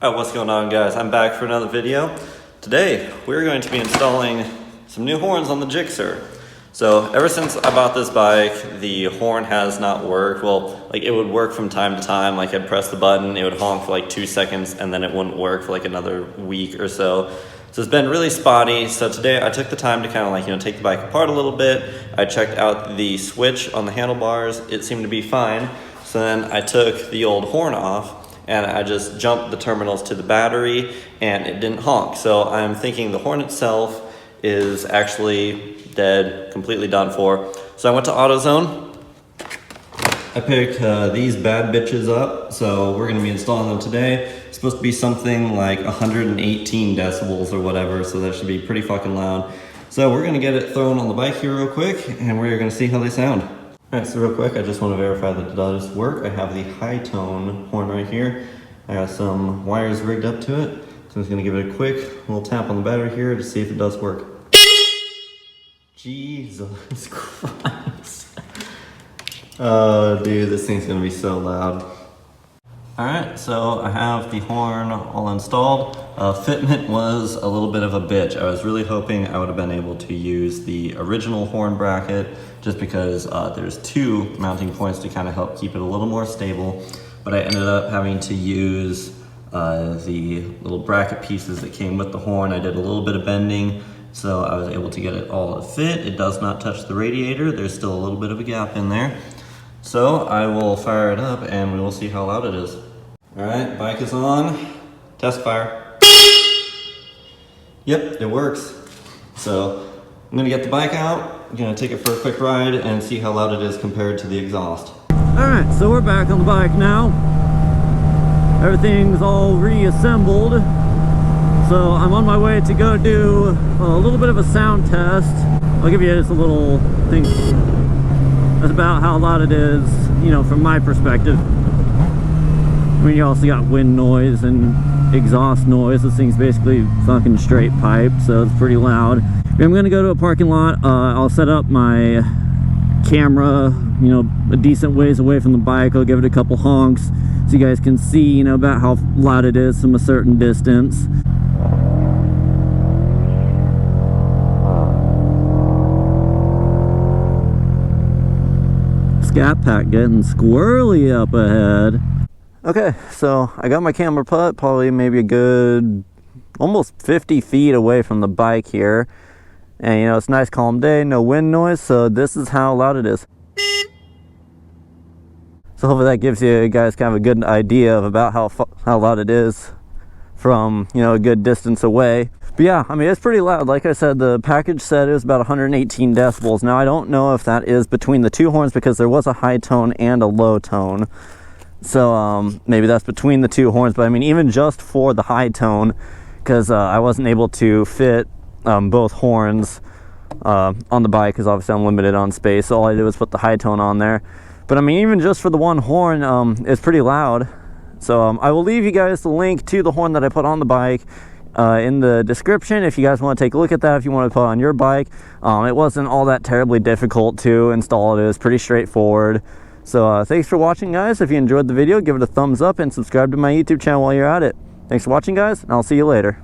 Alright, what's going on, guys? I'm back for another video. Today we're going to be installing some new horns on the Gixxer. So ever since I bought this bike, the horn has not worked. Well, like it would work from time to time. Like I'd press the button, it would honk for like 2 seconds, and then it wouldn't work for like another week or so. So it's been really spotty. So today I took the time to kind of like, take the bike apart a little bit. I checked out the switch on the handlebars. It seemed to be fine. So then I took the old horn off and I just jumped the terminals to the battery and it didn't honk. So I'm thinking the horn itself is actually dead, completely done for. So I went to AutoZone. I picked these bad bitches up. So we're gonna be installing them today. It's supposed to be something like 118 decibels or whatever. So that should be pretty fucking loud. So we're gonna get it thrown on the bike here real quick and we're gonna see how they sound. Alright, so real quick, I just want to verify that it does work. I have the high tone horn right here. I got some wires rigged up to it. So I'm just going to give it a quick little tap on the battery here to see if it does work. Jesus Christ. Oh, dude, this thing's going to be so loud. Alright, so I have the horn all installed. Fitment was a little bit of a bitch. I was really hoping I would have been able to use the original horn bracket just because there's two mounting points to kind of help keep it a little more stable. But I ended up having to use the little bracket pieces that came with the horn. I did a little bit of bending, so I was able to get it all to fit. It does not touch the radiator. There's still a little bit of a gap in there. So I will fire it up and we will see how loud it is. All right, bike is on. Test fire. Yep, it works. So I'm gonna get the bike out, I'm gonna take it for a quick ride and see how loud it is compared to the exhaust. All right, so we're back on the bike now. Everything's all reassembled. So I'm on my way to go do a little bit of a sound test. I'll give you just a little thing about how loud it is, from my perspective. I mean, you also got wind noise and exhaust noise. This thing's basically fucking straight pipe, so it's pretty loud. I'm gonna go to a parking lot. I'll set up my camera, a decent ways away from the bike. I'll give it a couple honks so you guys can see, about how loud it is from a certain distance. Scat Pack getting squirrely up ahead. Okay, so I got my camera put probably maybe a good almost 50 feet away from the bike here. And it's a nice calm day, no wind noise, so this is how loud it is. So hopefully that gives you guys kind of a good idea of about how loud it is from, a good distance away. But yeah, I mean, it's pretty loud. Like I said, the package said it was about 118 decibels. Now I don't know if that is between the two horns because there was a high tone and a low tone. So maybe that's between the two horns, but I mean, even just for the high tone, because I wasn't able to fit both horns on the bike because obviously I'm limited on space, so all I did was put the high tone on there. But I mean, even just for the one horn, it's pretty loud. So I will leave you guys the link to the horn that I put on the bike in the description if you guys want to take a look at that, if you want to put on your bike. It wasn't all that terribly difficult to install. It was pretty straightforward. So thanks for watching, guys. If you enjoyed the video, give it a thumbs up and subscribe to my YouTube channel while you're at it. Thanks for watching, guys, and I'll see you later.